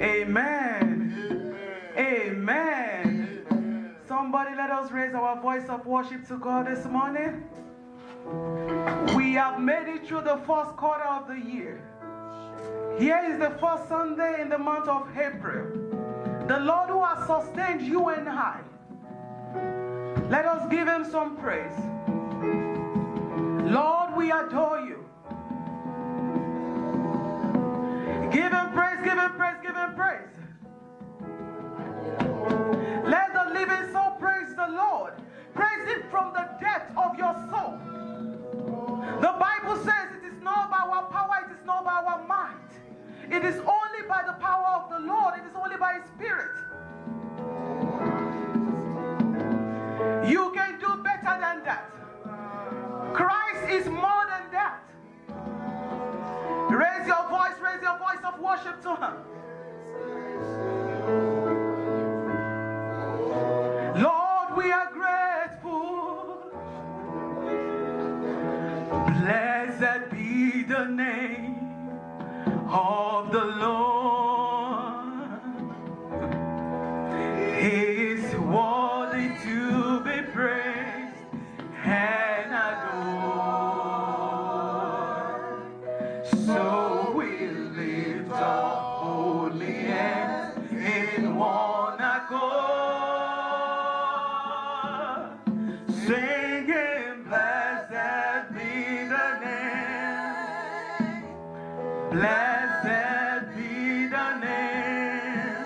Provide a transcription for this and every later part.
Amen. Amen. Somebody let us raise our voice of worship to God this morning. We have made it through the first quarter of the year. Here is the first Sunday in the month of April. The Lord who has sustained you and I. Let us give him some praise. Lord, we adore you. Give him praise, give him praise, give him praise. Let the living soul praise the Lord. Praise him from the depth of your soul. The Bible says it is not by our power, it is not by our might. It is only by the power of the Lord. It is only by his Spirit. You can do better than that. Christ is more than that. Raise your voice of worship to him. Lord, we are grateful. Blessed be the name of the Lord. He is worthy to be praised and adored. So we lift our holy hands in one accord, singing, blessed be the name. Blessed be the name.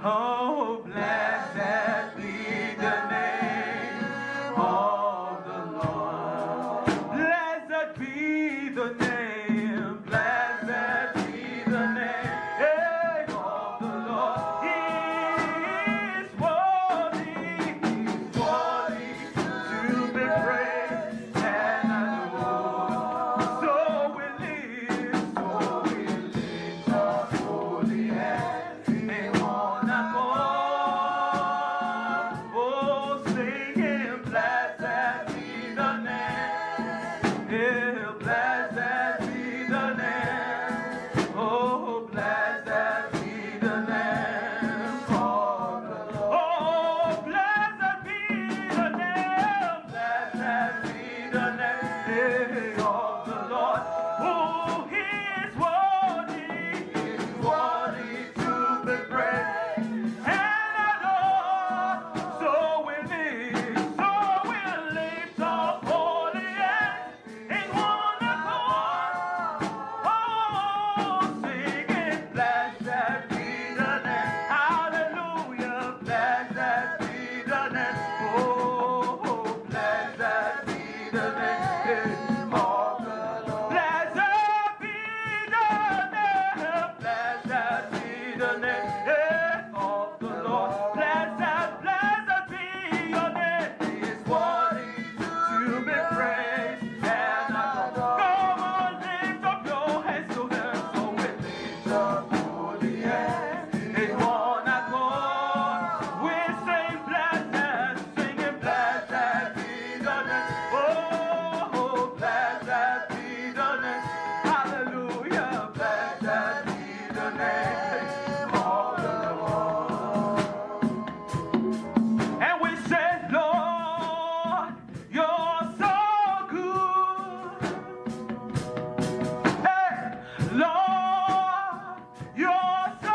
Oh, blessed be the name of the Lord. Blessed be the name. Blessed be the name of the Lord. He is worthy to be praised and adored. So we lift our holy hands in one accord. Oh, singing, blessed be the name. Yeah, blessed be the name. Oh, blessed be the name of the Lord. Oh, blessed be the name. Blessed be the name of the Lord. Oh, he is worthy to be praised and adored. So we lift our holy hands in one accord. Oh, singing, blessed be the name. Hallelujah, blessed be the name. Oh, blessed be the name of the Lord. Blessed be the name. Blessed be the name of the Lord. Blessed be your name. He is worthy to be praised and adored. Come on, lift up your hands to him. So we lift up holy hands in one accord. We sing blessed, singing blessed be the name. Oh, blessed be the name. Hallelujah, blessed be the name of the Lord. And we say, Lord, you're so good. Hey, Lord, you're so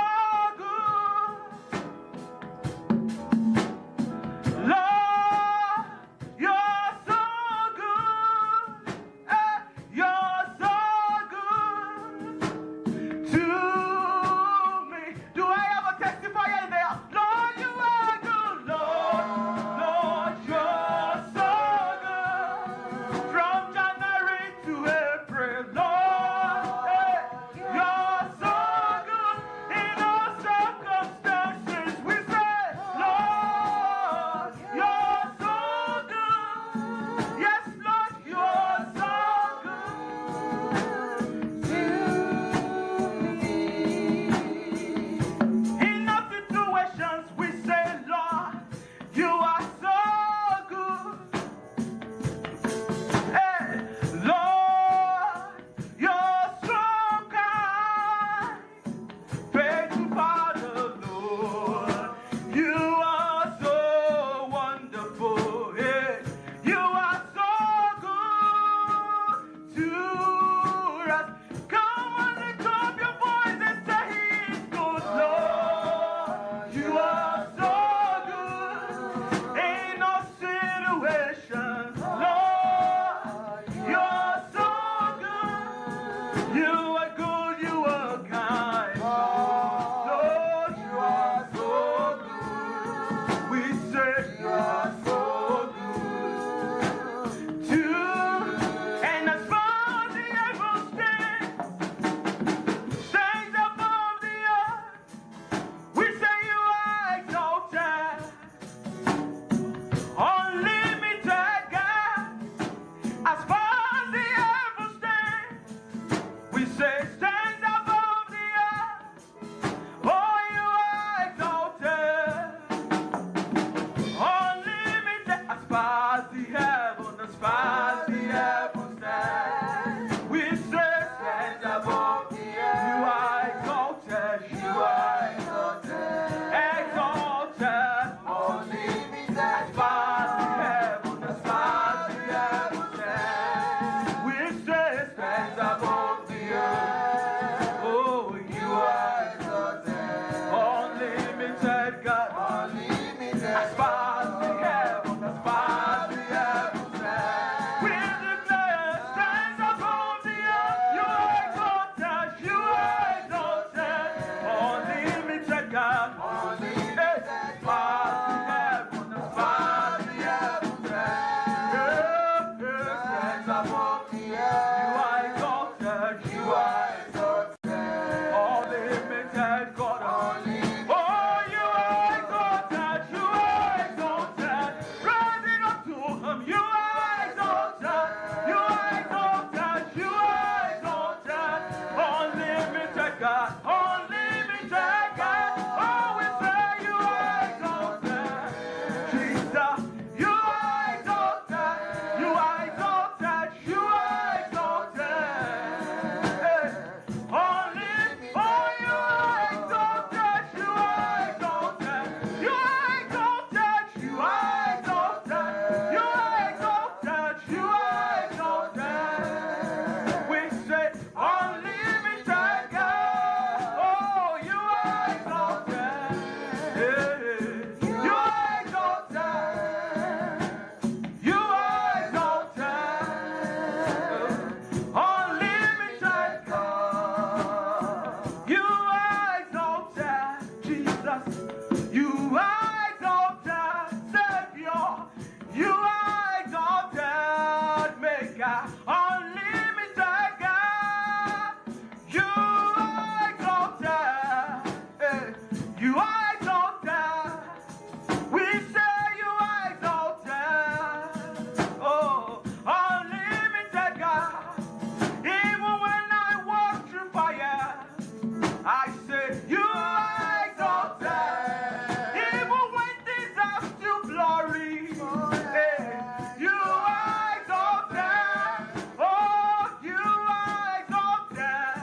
God. Unlimited God. Far the heavens, yes, above the earth. You are exalted. You are exalted. Unlimited God. Oh, you are exalted. You are exalted. Rising up to him. You are exalted. You are exalted. You are exalted. Unlimited God. Unlimited God. Oh, we say you are exalted. Jesus, you are exalted. You are exalted. You are exalted. Hey. Only, oh, you are exalted. You are exalted. You are exalted. You are exalted. You are exalted. You are exalted. We say unlimited God. Oh, you are exalted. You are exalted. You are exalted. Unlimited God. You are exalted. Jesus. You are exalted. Savior. You are exalted. Maker. Unlimited God. You are exalted. You are exalted. We say you are exalted. Oh, unlimited God. Even when I walk through fire, I say you are exalted. Even when things are still blurry, you are exalted. Oh, you are exalted.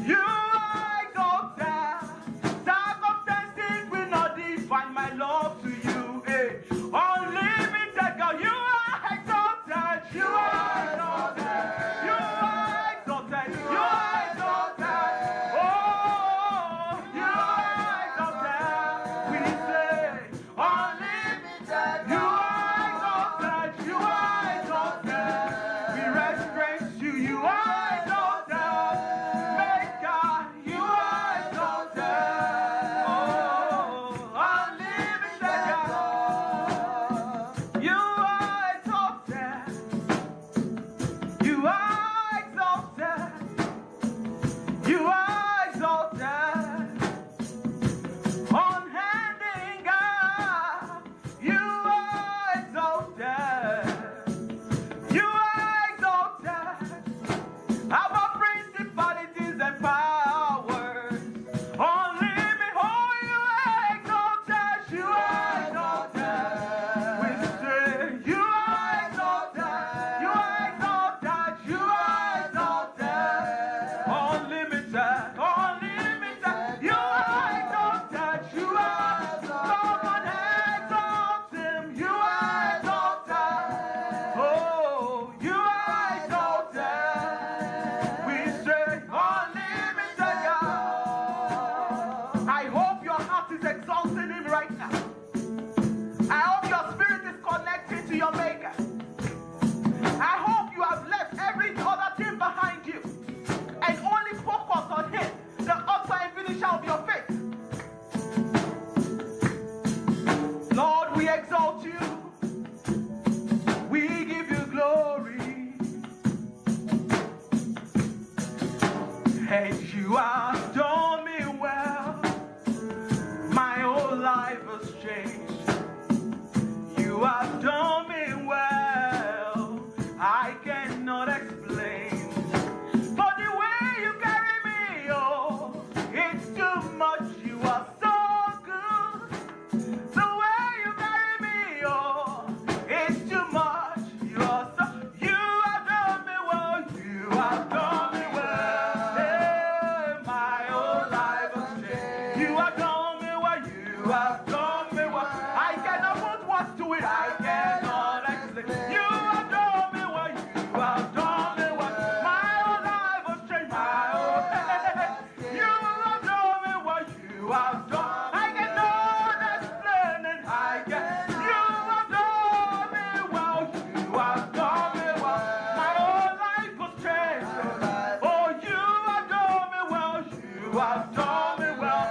You are exalted. Circumstances will not define my love to you. Unlimited God, you are exalted. You are exalted. You are exalted. You are exalted. Oh, you are exalted. We say unlimited. You are exalted. You are exalted. We reference you. You are exalted. Maker, you are exalted. Oh, unlimited God. You are exalted. You are exalted. You are exalted. Unending God. You are exalted. You are exalted. Our principalities and powers. Unlimited. Oh, you are exalted. You are exalted. We say you are exalted. You are exalted. You are exalted. Unlimited. Unlimited. You are exalted. You are exalted. Someone exalt him. You are exalted. Oh, you are exalted. We say unlimited God. I hope your heart is exalting him right now. I hope your spirit is connected to your maker. I hope you have left every other thing behind you and only focus on him, the author and finisher of your faith. Lord, we exalt you. We give you glory. And you have done me well. My whole life has changed. You have done me well. I cannot explain. For the way you carry me, oh, it's too much. You are so good. The way you carry me, oh, it's too much. You are so. You have done me well. You have done me well. Hey, my whole life has changed. You have done me well. You have done me well. I cannot put words to it. I cannot explain. You have done me well. You have done me well. My whole life has changed. My whole you have done me well. You have done. I cannot explain it. I can. You have done me well. You have done me well. My whole life has changed. Oh, you have done me well. You have done me well.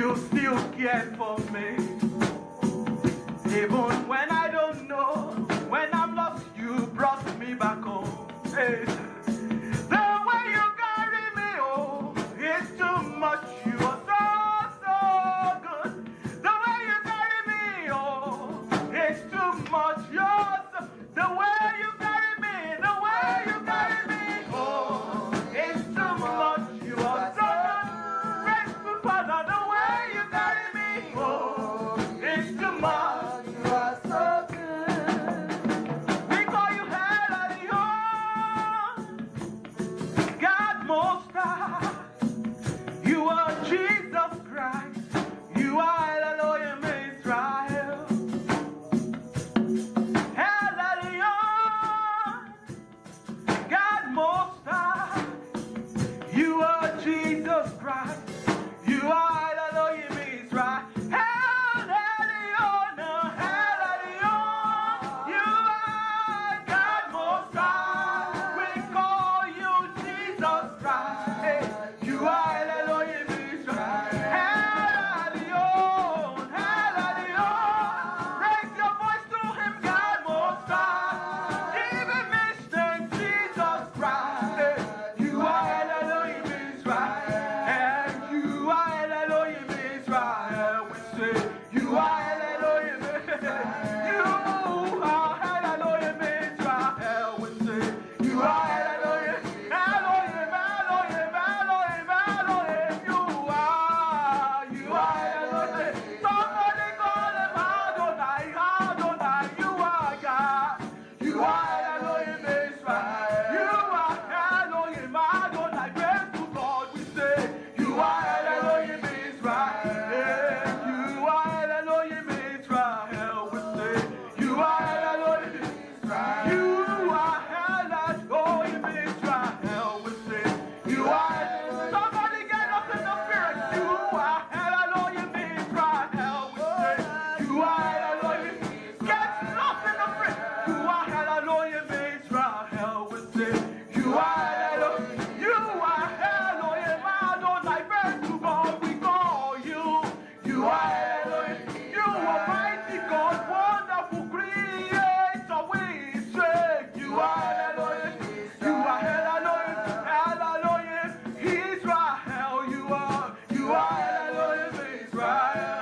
You still care for me. Even when I don't know, when I'm lost, you brought me back home. Hey. The way you carry me, oh, it's too much. You are so good. The way you carry me, oh, it's too much. You're so, the way you carry me, the way you carry me, oh, it's too much. You are so good. Grateful Father, the way you carry me, oh, it's too much. You are Jesus Christ. You are Elohim Israel. Hallelujah. God Most High. You are Jesus Christ. You are Elohim Israel. Hallelujah. Hallelujah. You are God Most High. We call you Jesus Christ. You are Elohim Israel. Hallelujah. Hallelujah. Raise your voice to him, God Most High. Give him his name, Jesus Christ. You are Elohim Israel. And you are Elohim Israel. We say, you are Elohim Israel. You are Elohim Israel. We say, you are Elohim. Elohim, Elohim, Elohim, Elohim. You are Elohim. Somebody call him Adonai, Adonai. You are God. You are Elohim Israel. You are Elohim Adonai. Praise to God. We say, you are Elohim Israel. You are Elohim Israel. We say, you are Elohim Israel. You are Elohim Israel. We say, you are. Somebody get up in the spirit. You are Elohim Israel. We say, you are Elohim. Get lost in the spirit. You are Elohim Israel. We say, you are Elohim. You are Elohim Adonai. Praise to God. We call you. You are Elohim. You are mighty God, wonderful creator. We say, you are Elohim. You are Elohim. Elohim Israel. You are Elohim Israel.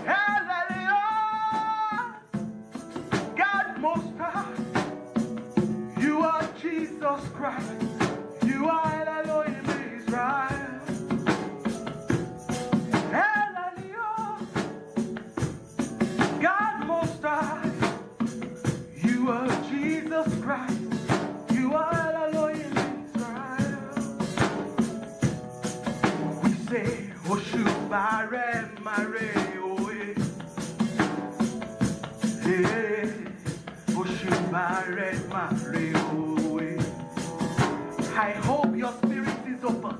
Hallelujah. God Most High. You are Jesus Christ. You are Elohim Israel. Hallelujah. God Most High. You are Jesus Christ. You are Elohim Israel. We say, Oshubare Mare Oe. Hey, Oshubare Mare Oe. I hope your spirit is open.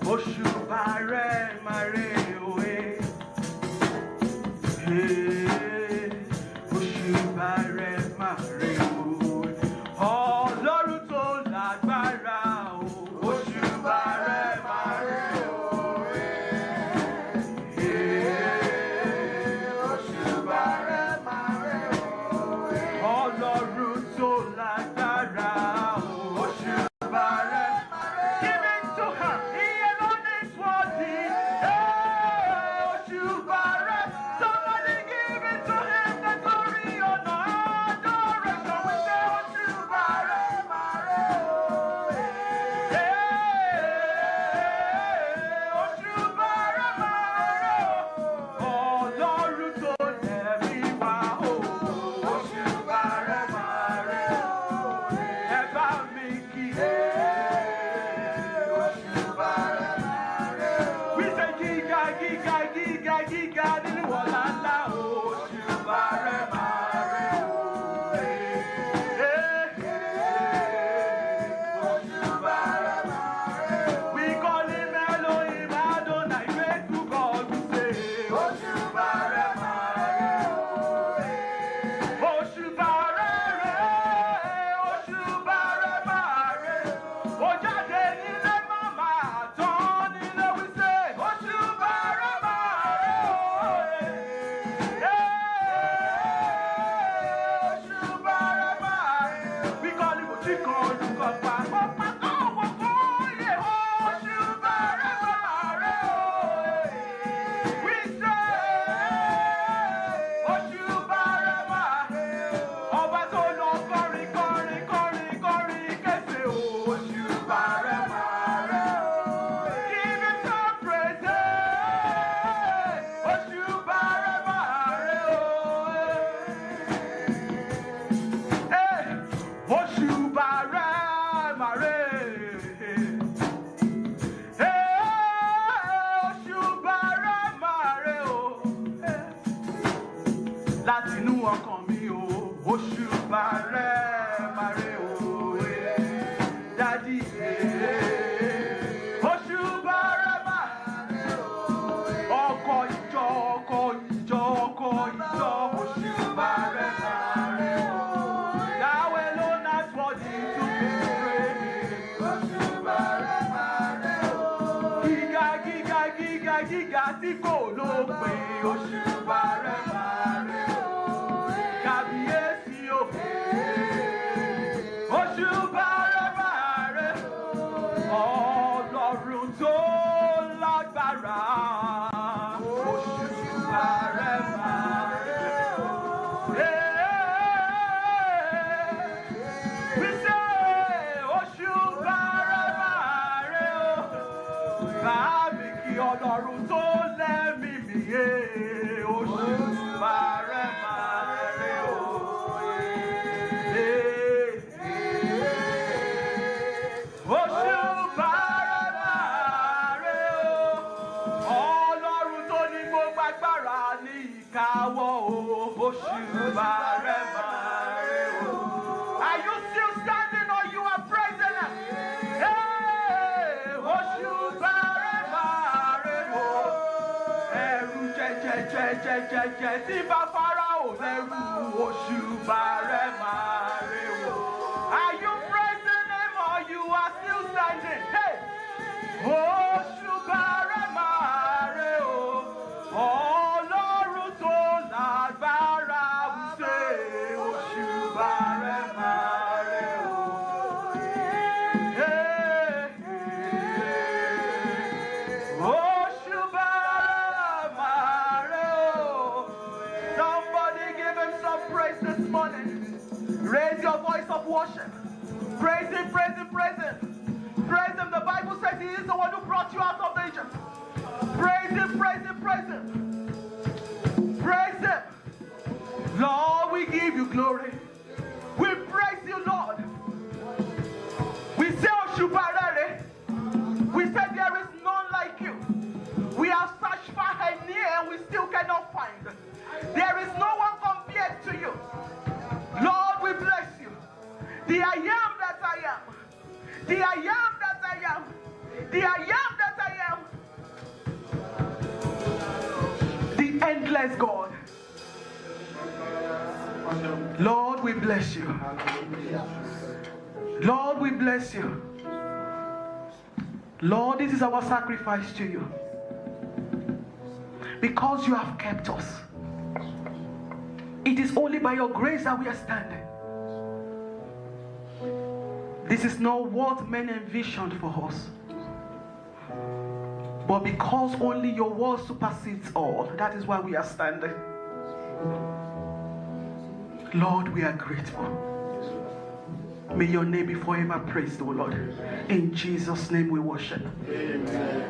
Oshubare Mare Oe. Hey, Oshubare Mare Oe. Ọlọ́run tó lágbára o. Oṣubàrẹ Mare Oe. Hey, Oṣubàrẹ Mare Oe. Ọlọ́run tó lágbára o. Oṣubàrẹ Mare Oe. Give it to her. He alone is worthy. Hey, nínú ọkàn mi o, òṣùbà rẹ̀ máa rẹ̀ o, dádì òṣùbà rẹ̀ máa rẹ̀ o, ọkọ̀ ìjọ, òṣùbà rẹ̀ máa rẹ̀ o, Yahweh alone has worthy to be praised, òṣùbà rẹ̀ máa rẹ̀ o, gíga tí kò lópin, òṣùbà rẹ̀ máa rẹ̀ o, kábíyèsí o, òṣùbà rẹ̀ máa rẹ̀ o, Ọlọ́run tó lágbára, òṣùbà rẹ̀ máa rẹ̀ o. We say, òṣùbà rẹ̀ máa rẹ̀ o, bàbí kí Ọlọ́run tó lẹ́mí mi yé, òṣùbà rẹ̀ máa rẹ̀ o. Òṣùbà rẹ̀ máa rẹ̀ o, Ọlọ́run tó ní gbogbo agbára ní ìkáwọ́ o, òṣùbà rẹ̀ máa rẹ̀ o. Are you still standing or you are praising him? Hey, òṣùbà rẹ̀ máa rẹ̀ o, ẹ̀rù jẹjẹjẹjẹjẹjẹ tí bá Fáráò lẹ́rù, òṣùbà rẹ̀ máa rẹ̀ o. Are you praising him or you are still standing? Hey, òṣùbà rẹ̀ máa rẹ̀ o, Ọlọ́run tó lágbára, we say, òṣùbà rẹ̀ máa rẹ̀ o. Òṣùbà rẹ̀ máa rẹ̀ o. Somebody give him some praise this morning. Raise your voice of worship. Praise him, praise him, praise him. Praise him. The Bible says he is the one who brought you out of Egypt. Praise him, praise him, praise him. Praise him. Lord, we give you glory. We praise you, Lord. We say, òṣùbà rẹ̀. We said there is none like you. We have searched far and near and we still cannot find. There is no one compared to you. Lord, we bless you. The I am that I am. The I am that I am. The I am that I am. The endless God. Lord, we bless you. Lord, we bless you. Lord, this is our sacrifice to you. Because you have kept us. It is only by your grace that we are standing. This is not what men envisioned for us. But because only your word supersedes all, that is why we are standing. Lord, we are grateful. May your name be forever praised, O Lord. In Jesus' name we worship. Amen.